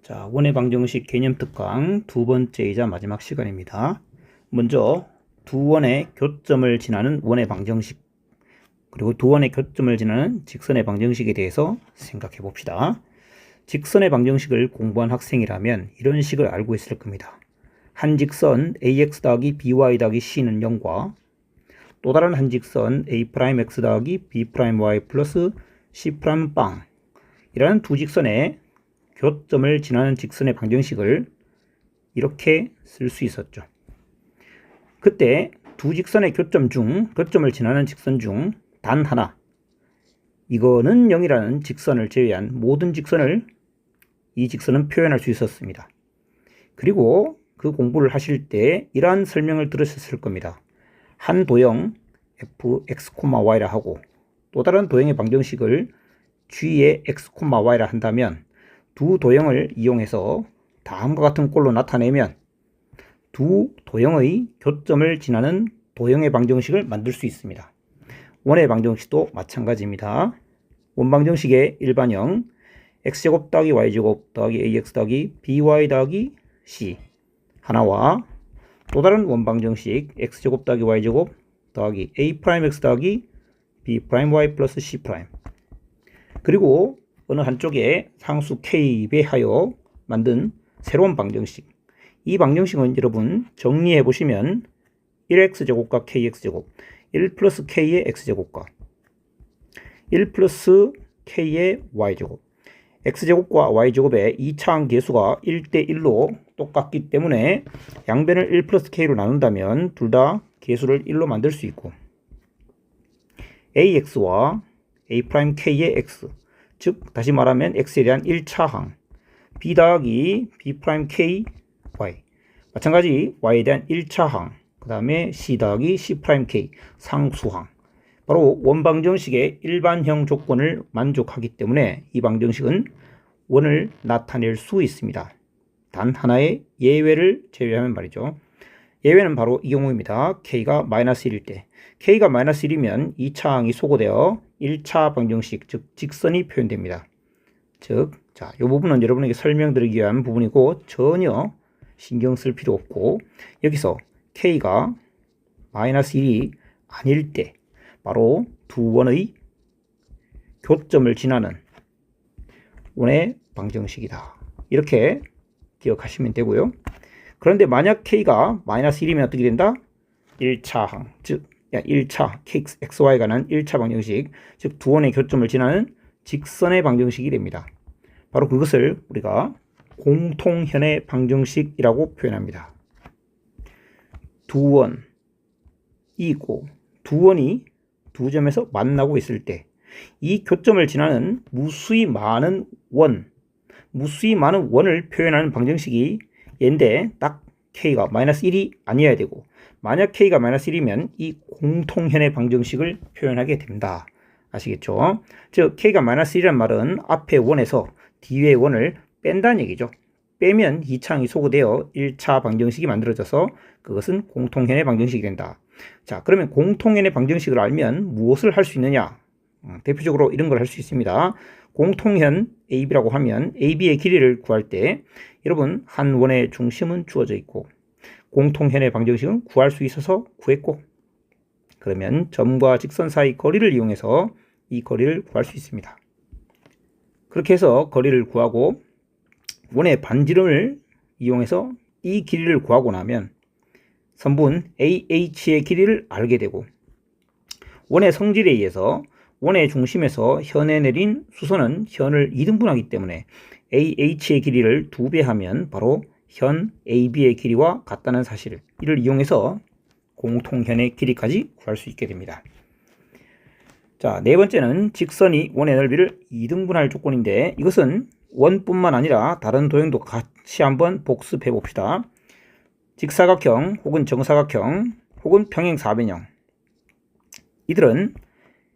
자, 원의 방정식 개념 특강 두 번째이자 마지막 시간입니다. 먼저 두 원의 교점을 지나는 원의 방정식, 그리고 두 원의 교점을 지나는 직선의 방정식에 대해서 생각해 봅시다. 직선의 방정식을 공부한 학생이라면 이런 식을 알고 있을 겁니다. 한 직선 ax 더하기 by 더하기 c는 0과 또 다른 한 직선 a'x 더하기 b'y 플러스 c'빵 이라는 두 직선의 교점을 지나는 직선의 방정식을 이렇게 쓸 수 있었죠. 그때 두 직선의 교점을 지나는 직선 중 단 하나, 이거는 0이라는 직선을 제외한 모든 직선을 이 직선은 표현할 수 있었습니다. 그리고 그 공부를 하실 때 이러한 설명을 들으셨을 겁니다. 한 도형 fx, y라 하고 또 다른 도형의 방정식을 g의 x, y라 한다면 두 도형을 이용해서 다음과 같은 꼴로 나타내면 두 도형의 교점을 지나는 도형의 방정식을 만들 수 있습니다. 원의 방정식도 마찬가지입니다. 원방정식의 일반형 x제곱 더하기 y제곱 더하기 ax 더하기 by 더하기 c 하나와 또 다른 원방정식 x제곱 더하기 y제곱 더하기 a'x 더하기 b'y 플러스 c' 그리고 어느 한쪽에 상수 k 배하여 만든 새로운 방정식, 이 방정식은 여러분 정리해 보시면 1x제곱과 kx제곱, 1 플러스 k의 x제곱과 1 플러스 k의 y제곱, x제곱과 y제곱의 2차항 계수가 1대1로 똑같기 때문에 양변을 1 플러스 k로 나눈다면 둘 다 계수를 1로 만들 수 있고 ax와 a'k의 x, 즉 다시 말하면 x에 대한 1차항 b 더하기 b'k y, 마찬가지 y에 대한 1차항 그 다음에 c 더하기 c'k 상수항, 바로 원방정식의 일반형 조건을 만족하기 때문에 이 방정식은 원을 나타낼 수 있습니다. 단 하나의 예외를 제외하면 말이죠. 예외는 바로 이 경우입니다. k가 마이너스 1일 때, k가 마이너스 1이면 2차항이 소거되어 1차 방정식, 즉 직선이 표현됩니다. 즉, 자, 이 부분은 여러분에게 설명드리기 위한 부분이고 전혀 신경 쓸 필요 없고, 여기서 k가 마이너스 1이 아닐 때 바로 두 원의 교점을 지나는 원의 방정식이다, 이렇게 기억하시면 되고요. 그런데 만약 k가 마이너스 1이면 어떻게 된다? 1차항, 즉 1차 xy에 관한 1차 방정식, 즉 두 원의 교점을 지나는 직선의 방정식이 됩니다. 바로 그것을 우리가 공통현의 방정식이라고 표현합니다. 두 원이고 두 원이 두 점에서 만나고 있을 때 이 교점을 지나는 무수히 많은 원을 표현하는 방정식이 얘인데 딱 k가 마이너스 1이 아니어야 되고, 만약 k가 마이너스 1이면 이 공통현의 방정식을 표현하게 됩니다. 아시겠죠? 즉 k가 마이너스 1이란 말은 앞에 원에서 뒤에 원을 뺀다는 얘기죠. 빼면 2차항이 소거되어 1차 방정식이 만들어져서 그것은 공통현의 방정식이 된다. 자, 그러면 공통현의 방정식을 알면 무엇을 할 수 있느냐? 대표적으로 이런 걸 할 수 있습니다. 공통현 AB라고 하면 AB의 길이를 구할 때 여러분 한 원의 중심은 주어져 있고 공통현의 방정식은 구할 수 있어서 구했고, 그러면 점과 직선 사이 거리를 이용해서 이 거리를 구할 수 있습니다. 그렇게 해서 거리를 구하고 원의 반지름을 이용해서 이 길이를 구하고 나면 선분 AH의 길이를 알게 되고, 원의 성질에 의해서 원의 중심에서 현에 내린 수선은 현을 2등분하기 때문에 AH의 길이를 2배 하면 바로 현 AB의 길이와 같다는 사실을 이를 이용해서 공통현의 길이까지 구할 수 있게 됩니다. 자, 네 번째는 직선이 원의 넓이를 2등분할 조건인데, 이것은 원뿐만 아니라 다른 도형도 같이 한번 복습해 봅시다. 직사각형 혹은 정사각형 혹은 평행사변형, 이들은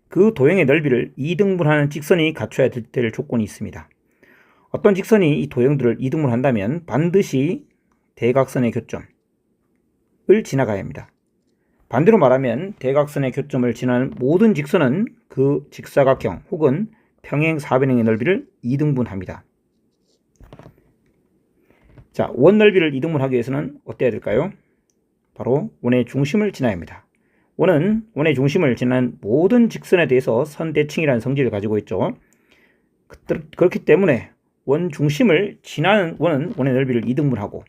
그 도형의 넓이를 2등분하는 직선이 갖춰야 될 조건이 있습니다. 어떤 직선이 이 도형들을 2등분한다면 반드시 대각선의 교점을 지나가야 합니다. 반대로 말하면 대각선의 교점을 지나는 모든 직선은 그 직사각형 혹은 평행사변형의 넓이를 2등분합니다. 자, 원 넓이를 이등분하기 위해서는 어때야 될까요? 바로 원의 중심을 지나야 합니다. 원은 원의 중심을 지나는 모든 직선에 대해서 선대칭이라는 성질을 가지고 있죠. 그렇기 때문에 원 중심을 지나는 원은 원의 넓이를 이등분하고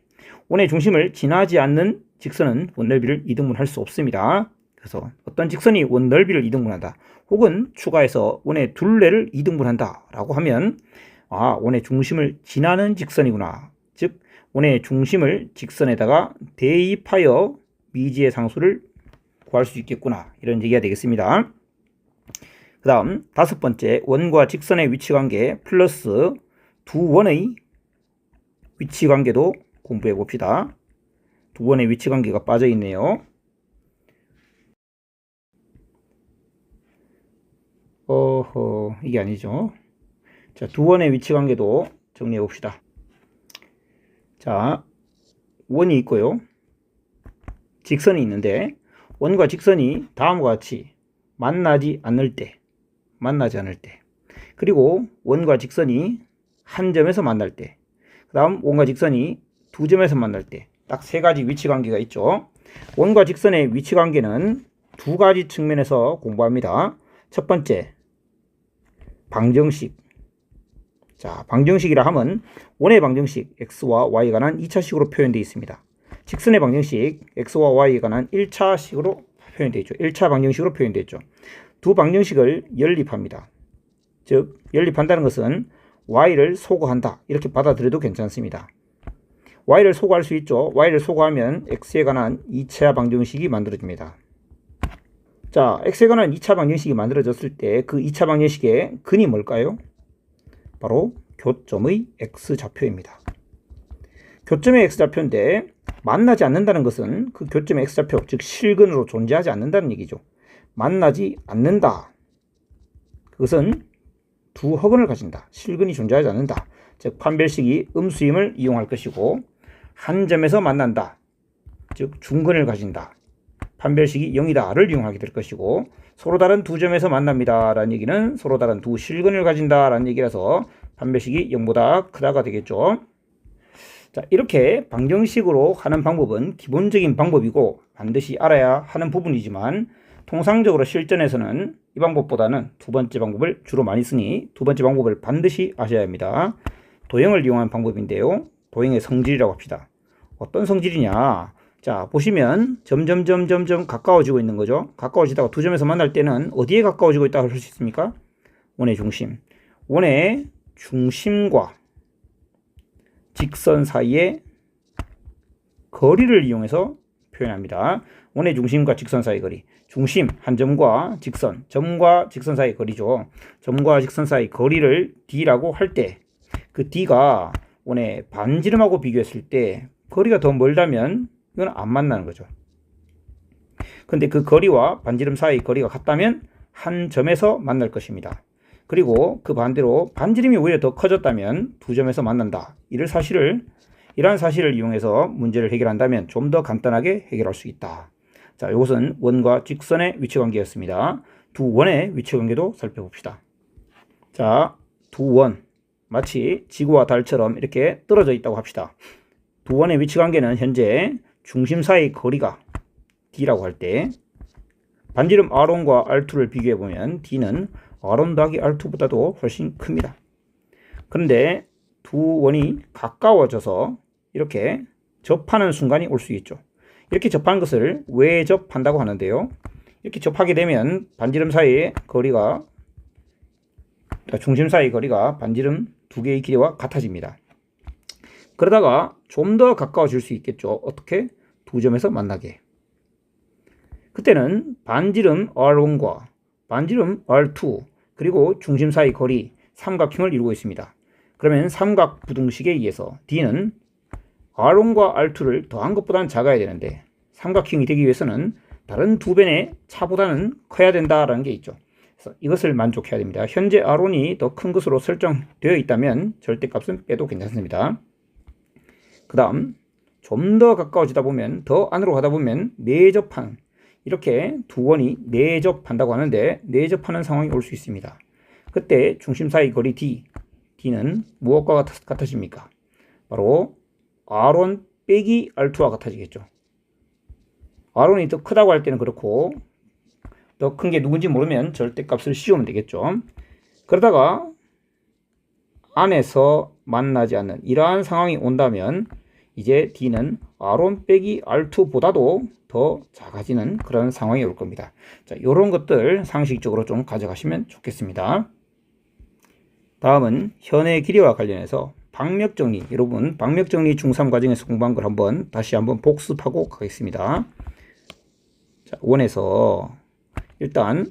원의 중심을 지나지 않는 직선은 원 넓이를 이등분할 수 없습니다. 그래서 어떤 직선이 원 넓이를 이등분한다 혹은 추가해서 원의 둘레를 이등분한다 라고 하면 원의 중심을 지나는 직선이구나, 즉 원의 중심을 직선에다가 대입하여 미지의 상수를 구할 수 있겠구나, 이런 얘기가 되겠습니다. 그 다음 다섯 번째, 원과 직선의 위치관계 플러스 두 원의 위치관계도 공부해 봅시다. 두 원의 위치관계가 빠져 있네요. 이게 아니죠. 자, 두 원의 위치관계도 정리해 봅시다. 자, 원이 있고요, 직선이 있는데 원과 직선이 다음과 같이 만나지 않을 때, 그리고 원과 직선이 한 점에서 만날 때, 그 다음 원과 직선이 두 점에서 만날 때, 딱 세 가지 위치관계가 있죠. 원과 직선의 위치관계는 두 가지 측면에서 공부합니다. 첫 번째, 방정식. 자, 방정식이라 하면 원의 방정식 x와 y에 관한 2차식으로 표현되어 있습니다. 직선의 방정식 x와 y에 관한 1차식으로 표현되어 있죠. 1차 방정식으로 표현되어 있죠. 두 방정식을 연립합니다. 즉 연립한다는 것은 y를 소거한다, 이렇게 받아들여도 괜찮습니다. y를 소거할 수 있죠. y를 소거하면 x에 관한 2차 방정식이 만들어집니다. 자, x에 관한 2차 방정식이 만들어졌을 때 그 2차 방정식의 근이 뭘까요? 바로 교점의 x좌표입니다. 교점의 x좌표인데 만나지 않는다는 것은 그 교점의 x좌표, 즉 실근으로 존재하지 않는다는 얘기죠. 만나지 않는다, 그것은 두 허근을 가진다, 실근이 존재하지 않는다, 즉 판별식이 음수임을 이용할 것이고, 한 점에서 만난다, 즉 중근을 가진다, 판별식이 0이다를 이용하게 될 것이고, 서로 다른 두 점에서 만납니다 라는 얘기는 서로 다른 두 실근을 가진다 라는 얘기라서 판별식이 0보다 크다가 되겠죠. 자, 이렇게 방정식으로 하는 방법은 기본적인 방법이고 반드시 알아야 하는 부분이지만, 통상적으로 실전에서는 이 방법보다는 두 번째 방법을 주로 많이 쓰니 두 번째 방법을 반드시 아셔야 합니다. 도형을 이용한 방법인데요, 도형의 성질이라고 합시다. 어떤 성질이냐, 자, 보시면 점점 가까워지고 있는 거죠. 가까워지다가 두 점에서 만날 때는 어디에 가까워지고 있다고 할 수 있습니까? 원의 중심. 원의 중심과 직선 사이의 거리를 이용해서 표현합니다. 원의 중심과 직선 사이의 거리. 중심, 한 점과 직선, 점과 직선 사이의 거리죠. 점과 직선 사이의 거리를 d라고 할 때, 그 d가 원의 반지름하고 비교했을 때 거리가 더 멀다면 이건 안 만나는 거죠. 근데 그 거리와 반지름 사이의 거리가 같다면 한 점에서 만날 것입니다. 그리고 그 반대로 반지름이 오히려 더 커졌다면 두 점에서 만난다, 이러한 사실을 이용해서 문제를 해결한다면 좀 더 간단하게 해결할 수 있다. 자, 이것은 원과 직선의 위치관계였습니다. 두 원의 위치관계도 살펴봅시다. 자, 두 원, 마치 지구와 달처럼 이렇게 떨어져 있다고 합시다. 두 원의 위치관계는 현재 중심 사이의 거리가 d라고 할 때, 반지름 R1과 R2를 비교해보면 d는 R1 더하기 R2보다도 훨씬 큽니다. 그런데 두 원이 가까워져서 이렇게 접하는 순간이 올 수 있죠. 이렇게 접하는 것을 외접한다고 하는데요, 이렇게 접하게 되면 반지름 사이의 거리가, 중심 사이의 거리가 반지름 두 개의 길이와 같아집니다. 그러다가 좀 더 가까워질 수 있겠죠. 어떻게? 두 점에서 만나게. 그때는 반지름 R1과 반지름 R2 그리고 중심 사이 거리 삼각형을 이루고 있습니다. 그러면 삼각 부등식에 의해서 D는 R1과 R2를 더한 것보다는 작아야 되는데, 삼각형이 되기 위해서는 다른 두 변의 차보다는 커야 된다라는 게 있죠. 그래서 이것을 만족해야 됩니다. 현재 R1이 더 큰 것으로 설정되어 있다면 절대값은 빼도 괜찮습니다. 그 다음 좀 더 가까워지다 보면, 더 안으로 가다 보면 내접한, 이렇게 두 원이 내접한다고 하는데 내접하는 상황이 올 수 있습니다. 그때 중심 사이 거리 D는 무엇과 같아집니까? 바로 R1 빼기 R2와 같아지겠죠. R1이 더 크다고 할 때는 그렇고 더 큰 게 누군지 모르면 절대값을 씌우면 되겠죠. 그러다가 안에서 만나지 않는 이러한 상황이 온다면 이제 D는 R1 빼기 R2보다도 더 작아지는 그런 상황이 올 겁니다. 자, 이런 것들 상식적으로 좀 가져가시면 좋겠습니다. 다음은 현의 길이와 관련해서 방역정리, 여러분 방역정리 중3 과정에서 공부한 걸 다시 한번 복습하고 가겠습니다. 자, 원에서 일단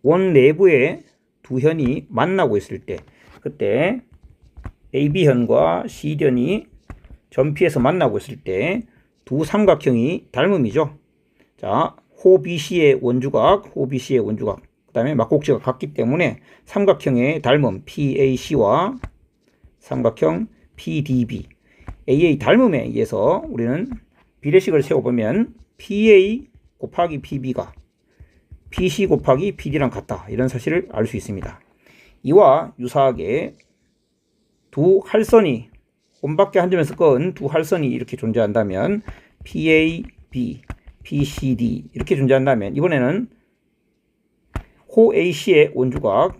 원 내부에 두 현이 만나고 있을 때 그때 AB현과 CD현이 점피해서 만나고 있을 때 두 삼각형이 닮음이죠. 자, 호 BC의 원주각, 호 BC의 원주각, 그 다음에 막곡지가 같기 때문에 삼각형의 닮음 PAC와 삼각형 PDB, AA 닮음에 의해서 우리는 비례식을 세워보면 PA 곱하기 PB가 PC 곱하기 PD랑 같다, 이런 사실을 알 수 있습니다. 이와 유사하게 두 할선이 원밖에 한 점에서 건 두 할선이 이렇게 존재한다면 PAB, PCD 이렇게 존재한다면 이번에는 호 AC의 원주각,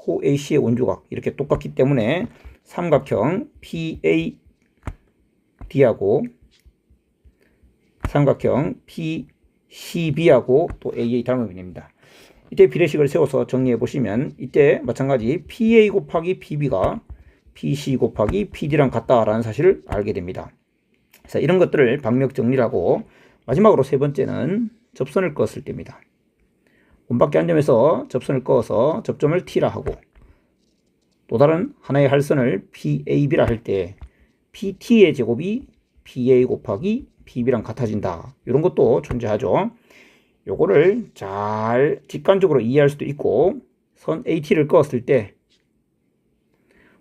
호 AC의 원주각 이렇게 똑같기 때문에 삼각형 PAD하고 삼각형 PCB하고 또 AA 닮음이 됩니다. 이때 비례식을 세워서 정리해 보시면 이때 마찬가지 PA 곱하기 PB가 PC 곱하기 PD랑 같다라는 사실을 알게 됩니다. 그래서 이런 것들을 방역 정리라고. 마지막으로 세 번째는 접선을 그었을 때입니다. 원밖에 한 점에서 접선을 그어서 접점을 T라 하고 또 다른 하나의 할선을 PAB라 할 때 PT의 제곱이 PA 곱하기 PB랑 같아진다. 이런 것도 존재하죠. 요거를 잘 직관적으로 이해할 수도 있고 선 AT를 그었을 때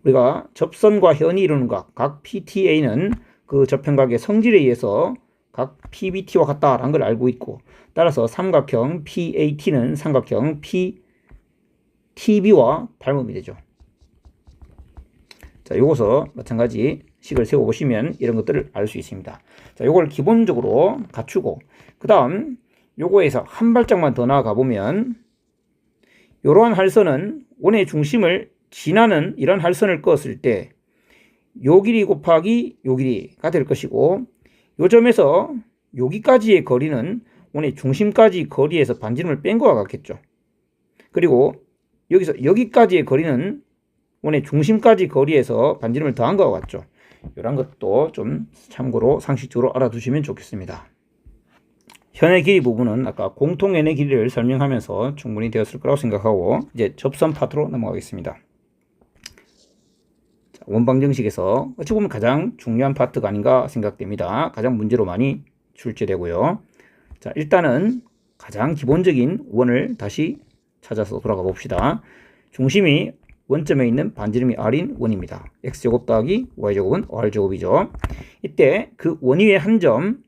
우리가 접선과 현이 이루는 각 PTA는 그 접현각의 성질에 의해서 각 PBT와 같다라는 걸 알고 있고 따라서 삼각형 PAT는 삼각형 PTB와 닮음이 되죠. 자, 요것서 마찬가지 식을 세워보시면 이런 것들을 알 수 있습니다. 자, 요걸 기본적으로 갖추고 그 다음 요거에서 한 발짝만 더 나아가 보면 이러한 할선은 원의 중심을 지나는 이런 할선을 그었을 때 요 길이 곱하기 요 길이가 될 것이고 요 점에서 여기까지의 거리는 원의 중심까지 거리에서 반지름을 뺀 것과 같겠죠. 그리고 여기서 여기까지의 거리는 원의 중심까지 거리에서 반지름을 더한 것과 같죠. 이런 것도 좀 참고로 상식적으로 알아두시면 좋겠습니다. 현의 길이 부분은 아까 공통현의 길이를 설명하면서 충분히 되었을 거라고 생각하고 이제 접선 파트로 넘어가겠습니다. 원방정식에서 어찌 보면 가장 중요한 파트가 아닌가 생각됩니다. 가장 문제로 많이 출제되고요. 자, 일단은 가장 기본적인 원을 다시 찾아서 돌아가 봅시다. 중심이 원점에 있는 반지름이 R인 원입니다. X제곱 더하기 Y제곱은 R제곱이죠. 이때 그 원 위에 한 점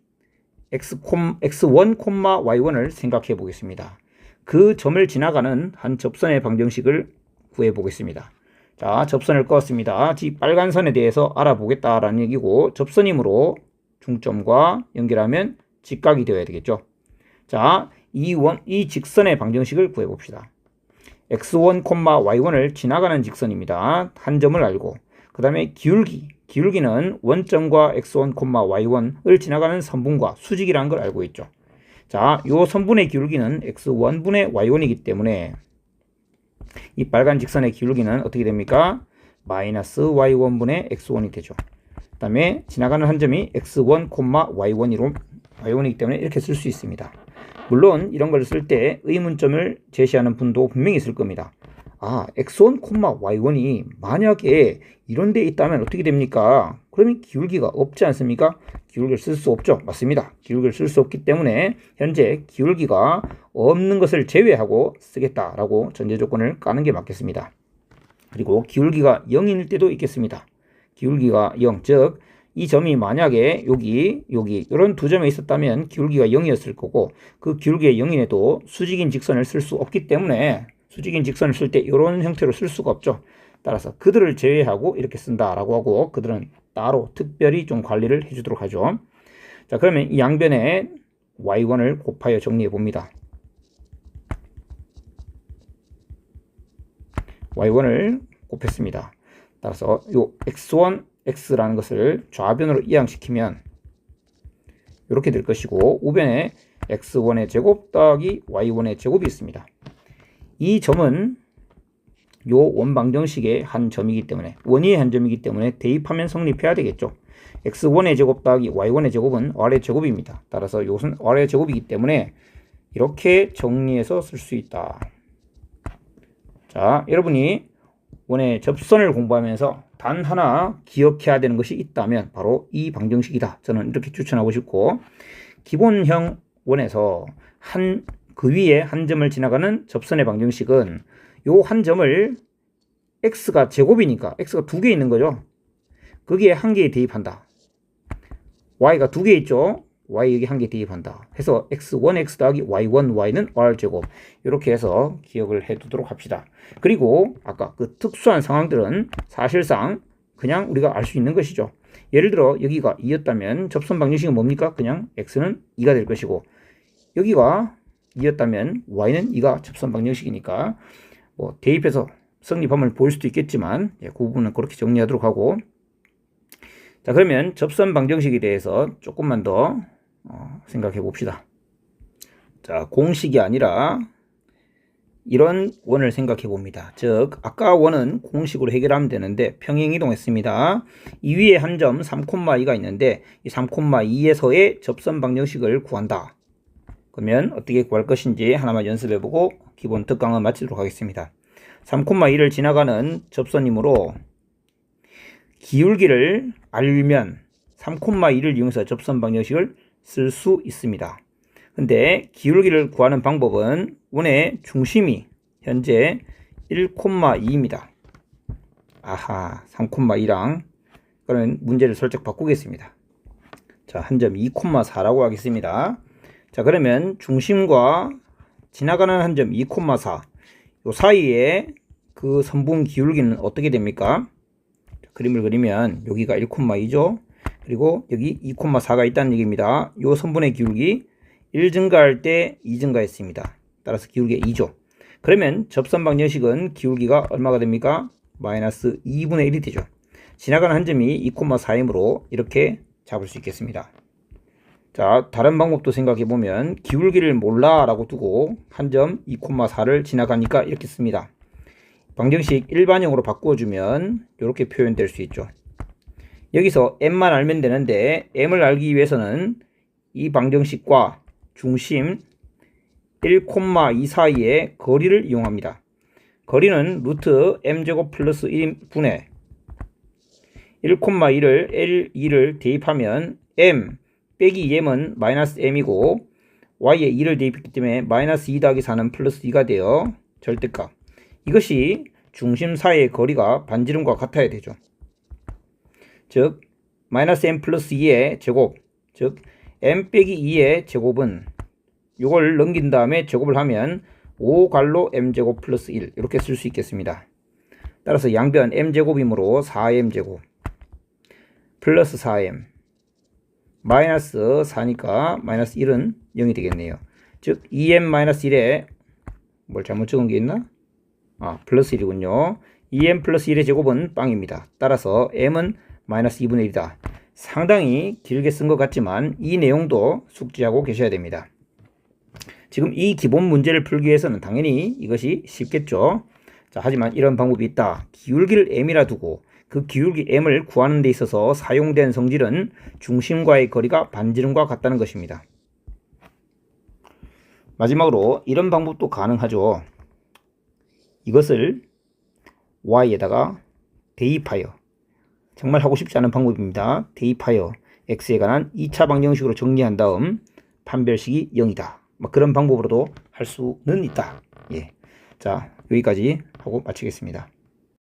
X1, Y1을 생각해 보겠습니다. 그 점을 지나가는 한 접선의 방정식을 구해 보겠습니다. 자, 접선을 그었습니다. 이 빨간 선에 대해서 알아보겠다라는 얘기고 접선이므로 중점과 연결하면 직각이 되어야 되겠죠. 자, 이 직선의 방정식을 구해 봅시다. X1, Y1을 지나가는 직선입니다. 한 점을 알고 그 다음에 기울기는 원점과 X1, Y1을 지나가는 선분과 수직이라는 걸 알고 있죠. 자, 요 선분의 기울기는 X1분의 Y1이기 때문에 이 빨간 직선의 기울기는 어떻게 됩니까? 마이너스 Y1분의 X1이 되죠. 그 다음에 지나가는 한 점이 X1, Y1이기 때문에 이렇게 쓸 수 있습니다. 물론 이런 걸 쓸 때 의문점을 제시하는 분도 분명히 있을 겁니다. 아, X1, Y1이 만약에 이런 데 있다면 어떻게 됩니까? 그러면 기울기가 없지 않습니까? 기울기를 쓸 수 없죠. 맞습니다. 기울기를 쓸 수 없기 때문에 현재 기울기가 없는 것을 제외하고 쓰겠다라고 전제 조건을 까는 게 맞겠습니다. 그리고 기울기가 0일 때도 있겠습니다. 기울기가 0, 즉 이 점이 만약에 여기 이런 두 점에 있었다면 기울기가 0이었을 거고 그 기울기가 0인에도 수직인 직선을 쓸 수 없기 때문에 수직인 직선을 쓸 때 이런 형태로 쓸 수가 없죠. 따라서 그들을 제외하고 이렇게 쓴다라고 하고 그들은 따로 특별히 좀 관리를 해주도록 하죠. 자, 그러면 이 양변에 y1을 곱하여 정리해 봅니다. y1을 곱했습니다. 따라서 요 x1, x라는 것을 좌변으로 이항시키면 이렇게 될 것이고 우변에 x1의 제곱 더하기 y1의 제곱이 있습니다. 이 점은 요 원방정식의 한 점이기 때문에 원위의 한 점이기 때문에 대입하면 성립해야 되겠죠. x1의 제곱 더하기 y1의 제곱은 r의 제곱입니다. 따라서 이것은 r의 제곱이기 때문에 이렇게 정리해서 쓸 수 있다. 자, 여러분이 원의 접선을 공부하면서 단 하나 기억해야 되는 것이 있다면 바로 이 방정식이다. 저는 이렇게 추천하고 싶고 기본형 원에서 그 위에 한 점을 지나가는 접선의 방정식은 요 한 점을 x가 제곱이니까 x가 두 개 있는 거죠. 거기에 한 개에 대입한다. y가 두 개 있죠. y 여기 한 개 대입한다. 해서 x1x 더하기 y1 y는 r제곱 이렇게 해서 기억을 해 두도록 합시다. 그리고 아까 그 특수한 상황들은 사실상 그냥 우리가 알 수 있는 것이죠. 예를 들어 여기가 2였다면 접선 방정식은 뭡니까? 그냥 x는 2가 될 것이고 여기가 2였다면 y는 2가 접선 방정식이니까 뭐 대입해서 성립함을 보일 수도 있겠지만 그 부분은 그렇게 정리하도록 하고 자, 그러면 접선 방정식에 대해서 조금만 더 생각해 봅시다. 자, 공식이 아니라 이런 원을 생각해 봅니다. 즉 아까 원은 공식으로 해결하면 되는데 평행이동했습니다. 이 위에 한 점 3,2가 있는데 이 3,2에서의 접선 방정식을 구한다. 그러면 어떻게 구할 것인지 하나만 연습해 보고 기본 특강은 마치도록 하겠습니다. 3,2를 지나가는 접선이므로 기울기를 알면 3,2를 이용해서 접선 방정식을 쓸 수 있습니다. 근데 기울기를 구하는 방법은 원의 중심이 현재 1,2입니다. 아하, 3,2랑 그러면 문제를 살짝 바꾸겠습니다. 자, 한 점 2,4라고 하겠습니다. 자, 그러면 중심과 지나가는 한 점 2,4 요 사이에 그 선분 기울기는 어떻게 됩니까? 그림을 그리면 여기가 1,2죠. 그리고 여기 2,4가 있다는 얘기입니다. 요 선분의 기울기 1 증가할 때 2 증가했습니다. 따라서 기울기가 2죠. 그러면 접선 방정식은 기울기가 얼마가 됩니까? 마이너스 2분의 1이 되죠. 지나가는 한 점이 2,4이므로 이렇게 잡을 수 있겠습니다. 자, 다른 방법도 생각해 보면 기울기를 몰라 라고 두고 한 점 2,4를 지나가니까 이렇게 씁니다. 방정식 일반형으로 바꾸어주면 이렇게 표현될 수 있죠. 여기서 m만 알면 되는데 m을 알기 위해서는 이 방정식과 중심 1,2 사이의 거리를 이용합니다. 거리는 루트 m제곱 플러스 1분의 1,2를 L2를 대입하면 m 빼기 m은 마이너스 m이고 y에 2를 대입했기 때문에 마이너스 2 더하기 4는 플러스 2가 되어 절대값. 이것이 중심 사이의 거리가 반지름과 같아야 되죠. 즉 마이너스 m 플러스 2의 제곱, 즉 m 빼기 2의 제곱은 이걸 넘긴 다음에 제곱을 하면 5갈로 m제곱 플러스 1 이렇게 쓸 수 있겠습니다. 따라서 양변 m제곱이므로 4m제곱 플러스 4m 마이너스 4니까 마이너스 1은 0이 되겠네요. 즉 2m 마이너스 1에 뭘 잘못 적은 게 있나? 플러스 1이군요. 2m 플러스 1의 제곱은 빵입니다. 따라서 m은 마이너스 2분의 1이다. 상당히 길게 쓴 것 같지만 이 내용도 숙지하고 계셔야 됩니다. 지금 이 기본 문제를 풀기 위해서는 당연히 이것이 쉽겠죠. 자, 하지만 이런 방법이 있다. 기울기를 m이라 두고 그 기울기 m을 구하는 데 있어서 사용된 성질은 중심과의 거리가 반지름과 같다는 것입니다. 마지막으로 이런 방법도 가능하죠. 이것을 y에다가 대입하여, 정말 하고 싶지 않은 방법입니다. 대입하여 x에 관한 2차 방정식으로 정리한 다음 판별식이 0이다. 그런 방법으로도 할 수는 있다. 자, 여기까지 하고 마치겠습니다.